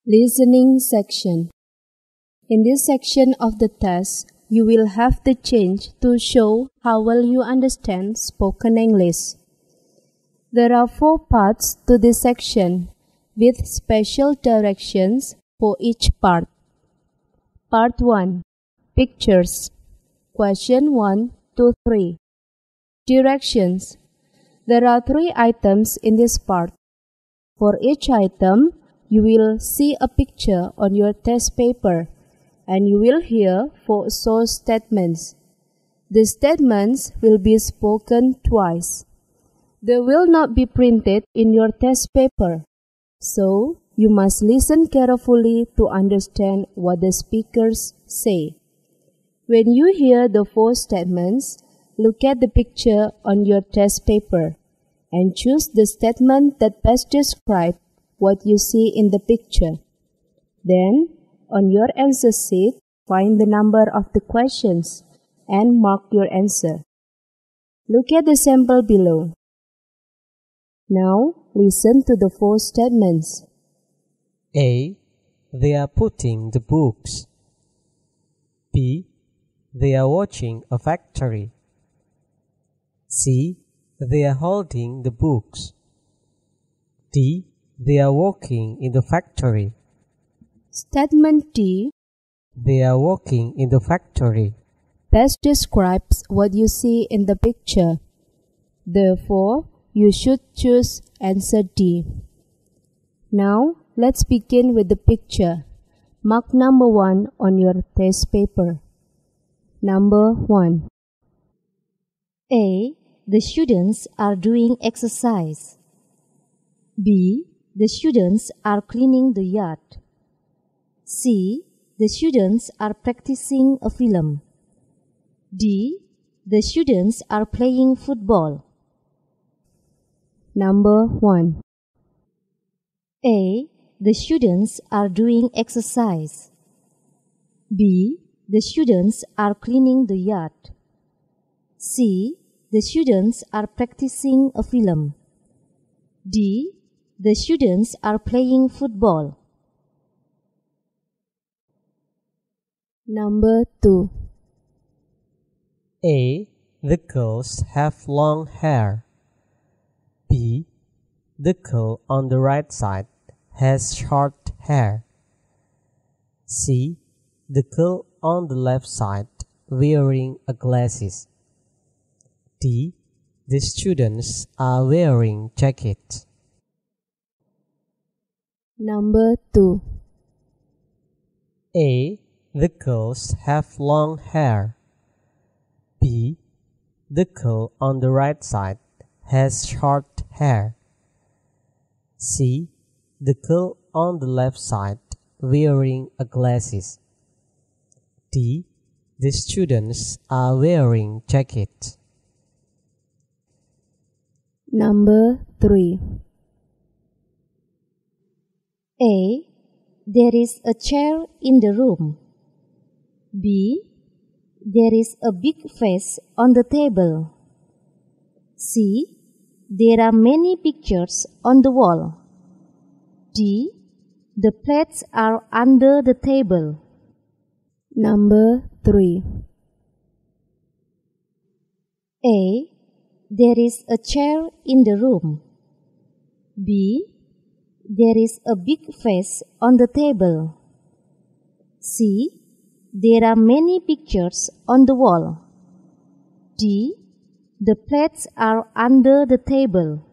Listening section. In this section of the test, you will have the chance to show how well you understand spoken English. There are 4 parts to this section, with special directions for each part. Part 1. Pictures. Question 1 to 3. Directions. There are 3 items in this part. For each item, you will see a picture on your test paper, and you will hear 4 short statements. The statements will be spoken twice. They will not be printed in your test paper, so you must listen carefully to understand what the speakers say. When you hear the 4 statements, look at the picture on your test paper and choose the statement that best describes what you see in the picture. Then, on your answer sheet, find the number of the questions and mark your answer. Look at the sample below. Now, listen to the 4 statements. A. They are putting the books. B. They are watching a factory. C. They are holding the books. D. They are working in the factory. Statement D. They are working in the factory. Best describes what you see in the picture. Therefore, you should choose answer D. Now, let's begin with the picture. Mark number 1 on your test paper. Number 1. A. The students are doing exercise. B. The students are cleaning the yard. C. The students are practicing a film. D. The students are playing football. Number 1. A. The students are doing exercise. B. The students are cleaning the yard. C. The students are practicing a film. D. The students are playing football. Number 2. A. The girls have long hair. B. The girl on the right side has short hair. C. The girl on the left side wearing a glasses. D. The students are wearing jackets. Number 2. A. The girls have long hair. B. The girl on the right side has short hair. C. The girl on the left side wearing a glasses. D. The students are wearing jackets. Number 3. A. There is a chair in the room. B. There is a big vase on the table. C. There are many pictures on the wall. D. The plates are under the table. Number 3. A. There is a chair in the room. B. There is a big vase on the table. C. There are many pictures on the wall. D. The plates are under the table.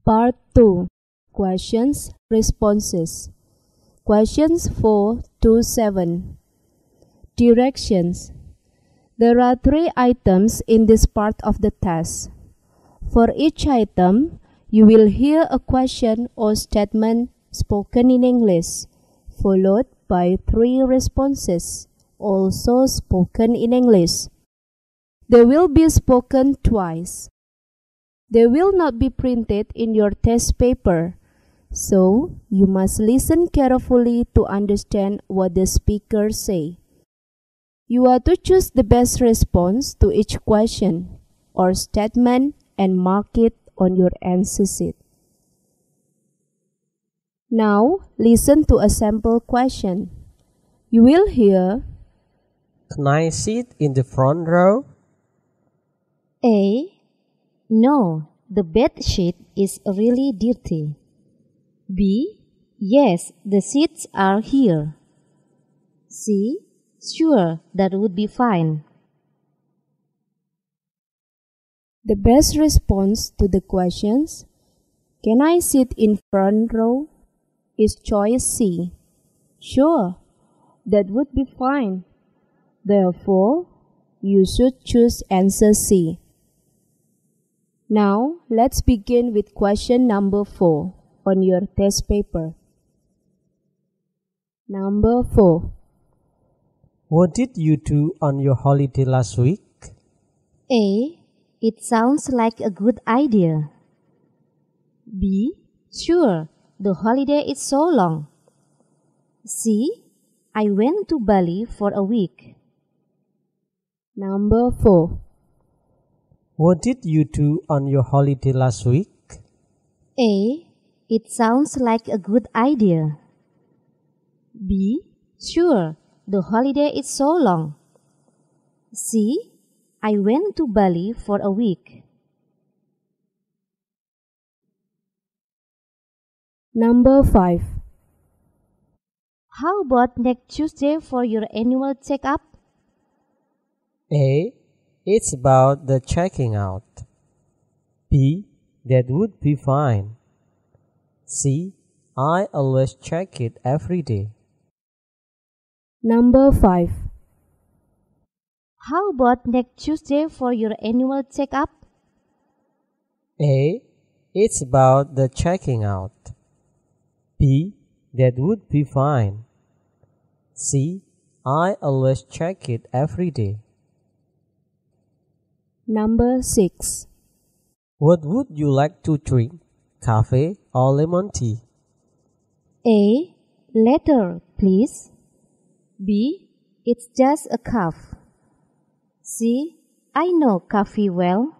Part 2. Questions, responses. Questions 4 to 7. Directions. There are 3 items in this part of the test. For each item, you will hear a question or statement spoken in English, followed by 3 responses, also spoken in English. They will be spoken twice. They will not be printed in your test paper, so you must listen carefully to understand what the speakers say. You are to choose the best response to each question or statement and mark it on your answer sheet. Now, listen to a sample question. You will hear, Can I sit in the front row? A. No, the bed sheet is really dirty. B. Yes, the seats are here. C. Sure, that would be fine. the best response to the questions, Can I sit in front row? Is choice C. Sure, that would be fine. Therefore, you should choose answer C. Now, let's begin with question number 4 on your test paper. Number 4. What did you do on your holiday last week? A. It sounds like a good idea. B. Sure, the holiday is so long. C. I went to Bali for a week. Number 4. What did you do on your holiday last week? A. It sounds like a good idea. B. Sure, the holiday is so long. C. I went to Bali for a week. Number 5. How about next Tuesday for your annual checkup? A. It's about the checking out. B. That would be fine. C. I always check it every day. Number 5. How about next Tuesday for your annual checkup? A. It's about the checking out. B. That would be fine. C. I always check it every day. Number 6. What would you like to drink? Coffee or lemon tea? A. Later, please. B. It's just a cup. C. I know coffee well.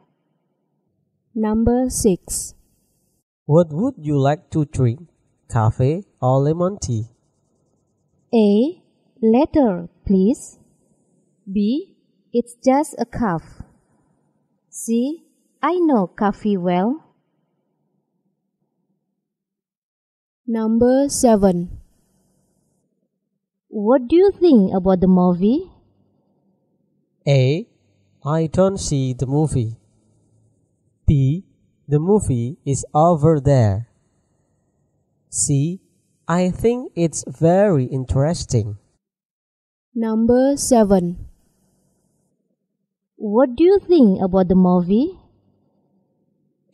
Number 6. What would you like to drink? Coffee or lemon tea? A. Later, please. B. It's just a cup. C. I know coffee well. Number 7. What do you think about the movie? A. I don't see the movie. B. The movie is over there. C. I think it's very interesting. Number 7. What do you think about the movie?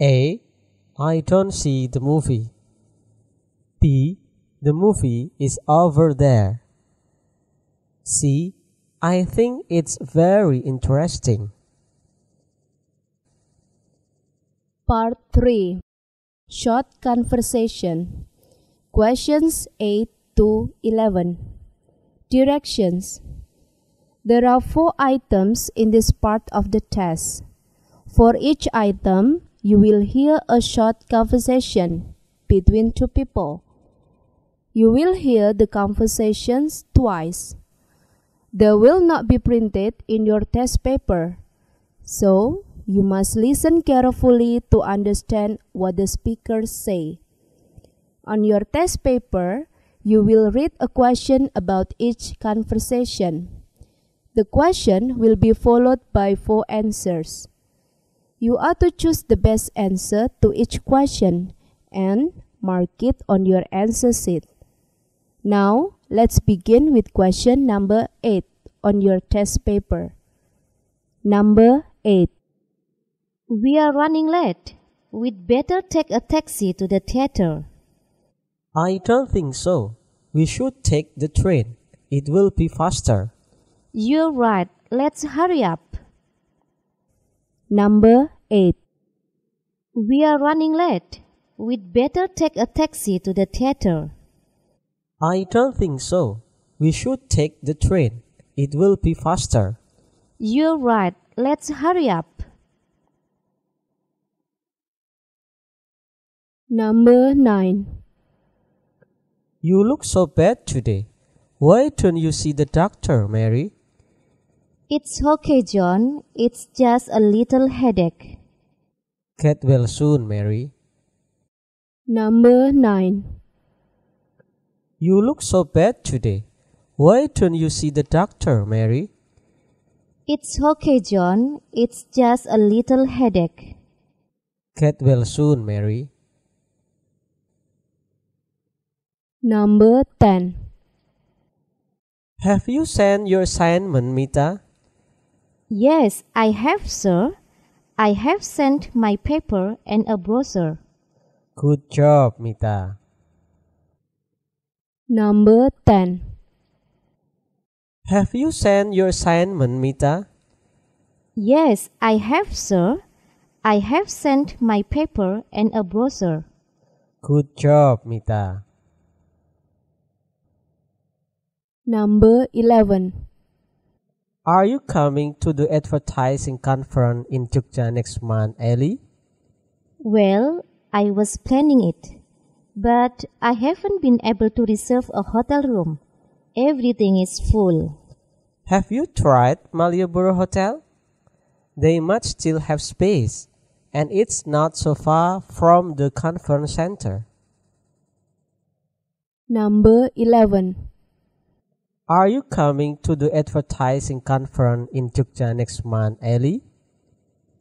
A. I don't see the movie. B. The movie is over there. C. I think it's very interesting. Part 3. Short conversation. Questions 8 to 11. Directions. There are 4 items in this part of the test. For each item, you will hear a short conversation between 2 people. You will hear the conversations twice. They will not be printed in your test paper, so you must listen carefully to understand what the speakers say. On your test paper, you will read a question about each conversation. The question will be followed by 4 answers. You are to choose the best answer to each question and mark it on your answer sheet. Now, let's begin with question number 8 on your test paper. Number 8. We are running late. We'd better take a taxi to the theater. I don't think so. We should take the train. It will be faster. You're right. Let's hurry up. Number 8. We are running late. We'd better take a taxi to the theater. I don't think so. We should take the train. It will be faster. You're right. Let's hurry up. Number 9. You look so bad today. Why don't you see the doctor, Mary? It's okay, John. It's just a little headache. Get well soon, Mary. Number 9. You look so bad today. Why don't you see the doctor, Mary? It's okay, John. It's just a little headache. Get well soon, Mary. Number 10. Have you sent your assignment, Mita? Yes, I have, sir. I have sent my paper and a brochure. Good job, Mita. Number 10. Have you sent your assignment, Mita? Yes, I have, sir. I have sent my paper and a brochure. Good job, Mita. Number 11. Are you coming to the advertising conference in Jogja next month, Ellie? Well, I was planning it, but I haven't been able to reserve a hotel room. Everything is full. Have you tried Malioboro Hotel? They might still have space, and it's not so far from the conference center. Number 11. Are you coming to the advertising conference in Jogja next month, Ellie?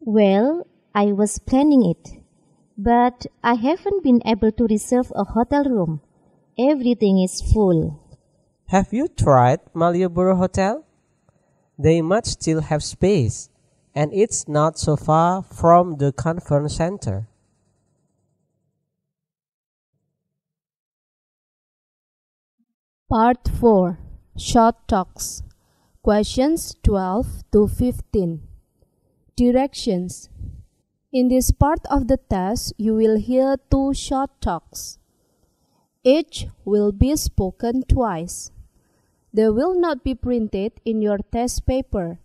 Well, I was planning it, but I haven't been able to reserve a hotel room. Everything is full. Have you tried Malioboro Hotel? They might still have space, and it's not so far from the conference center. Part 4. Short Talks. Questions 12 to 15. Directions. In this part of the test, you will hear 2 short talks. Each will be spoken twice. They will not be printed in your test paper,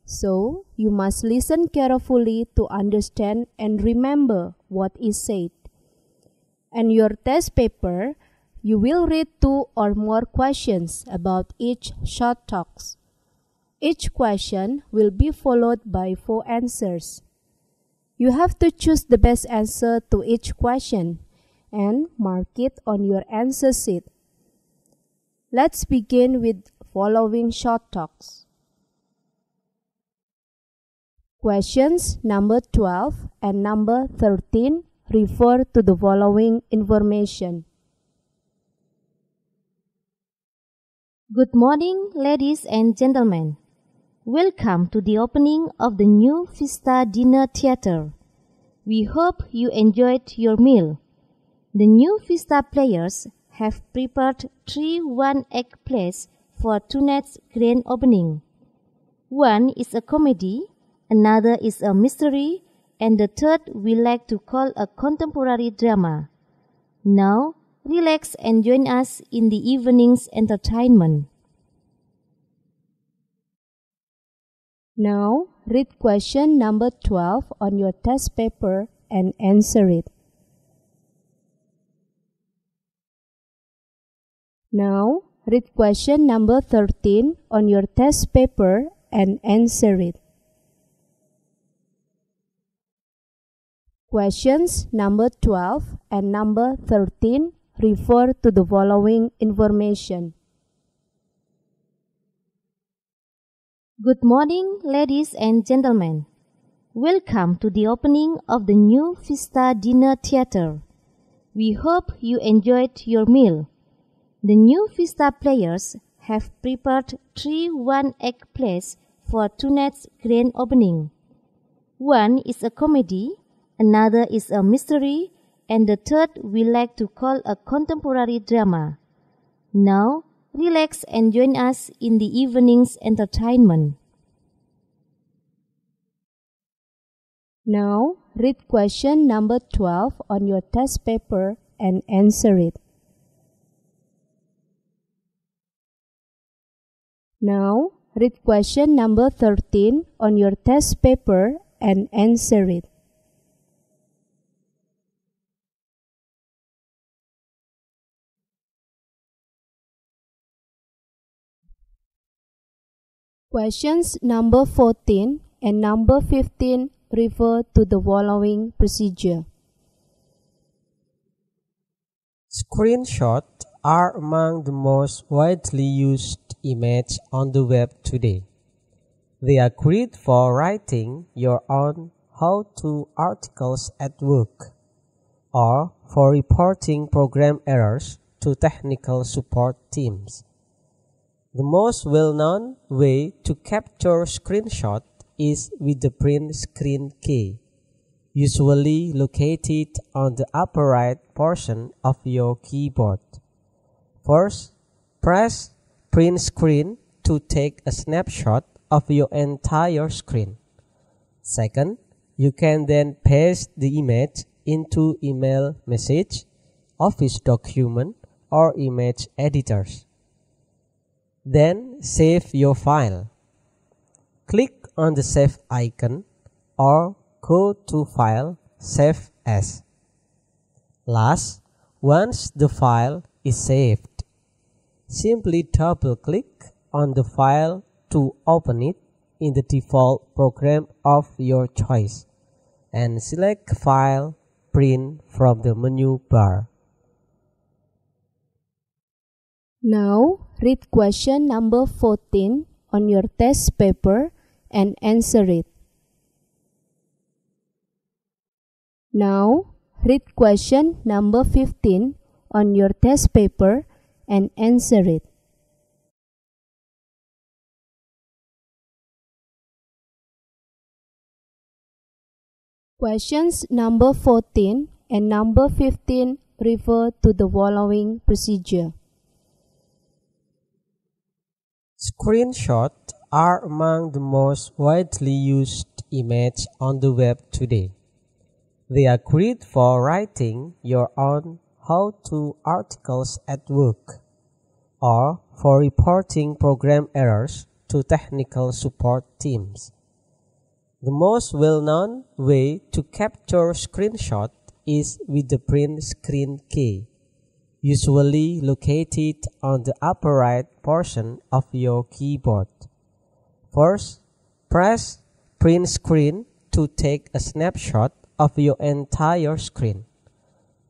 so you must listen carefully to understand and remember what is said. And your test paper, you will read 2 or more questions about each short talks. Each question will be followed by 4 answers. You have to choose the best answer to each question and mark it on your answer sheet. Let's begin with following short talks. Questions number 12 and number 13 refer to the following information. Good morning, ladies and gentlemen. Welcome to the opening of the new Vista Dinner Theater. We hope you enjoyed your meal. The new Vista players have prepared 3 one-act plays for tonight's grand opening. One is a comedy, another is a mystery, and the third we like to call a contemporary drama. Now, relax and join us in the evening's entertainment. Now, read question number 12 on your test paper and answer it. Now, read question number 13 on your test paper and answer it. Questions number 12 and number 13 refer to the following information. Good morning, ladies and gentlemen. Welcome to the opening of the new Vista Dinner Theater. We hope you enjoyed your meal. The new Vista players have prepared 3 one-act plays for tonight's grand opening. One is a comedy, another is a mystery, and the third we like to call a contemporary drama. Now, relax and join us in the evening's entertainment. Now, read question number 12 on your test paper and answer it. Now, read question number 13 on your test paper and answer it. Questions number 14 and number 15 refer to the following procedure. Screenshots are among the most widely used images on the web today. They are great for writing your own how-to articles at work, or for reporting program errors to technical support teams. The most well-known way to capture screenshot is with the print screen key, usually located on the upper right portion of your keyboard. First, press print screen to take a snapshot of your entire screen. Second, you can then paste the image into email message, Office document, or image editors. Then save your file. Click on the Save icon or go to File, Save As. Last, once the file is saved, simply double-click on the file to open it in the default program of your choice and select File, Print from the menu bar. Now, read question number 14 on your test paper and answer it. Now, read question number 15 on your test paper and answer it. Questions number 14 and number 15 refer to the following procedure. Screenshots are among the most widely used images on the web today. They are great for writing your own how-to articles at work, or for reporting program errors to technical support teams. The most well-known way to capture screenshot is with the print screen key, usually located on the upper right portion of your keyboard. First, press print screen to take a snapshot of your entire screen.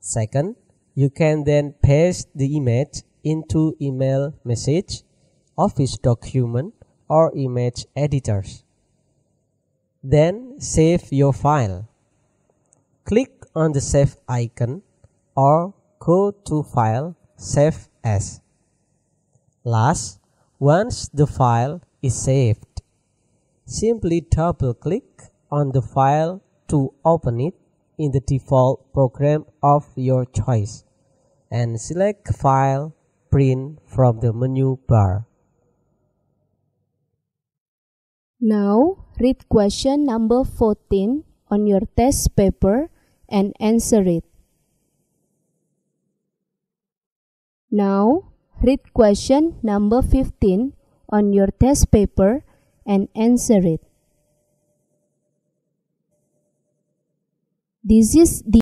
Second, you can then paste the image into email message, Office document, or image editors. Then save your file. Click on the Save icon or go to File, Save As. Last, once the file is saved, simply double-click on the file to open it in the default program of your choice and select File, Print from the menu bar. Now, read question number 14 on your test paper and answer it. Now, read question number 15 on your test paper and answer it. This is the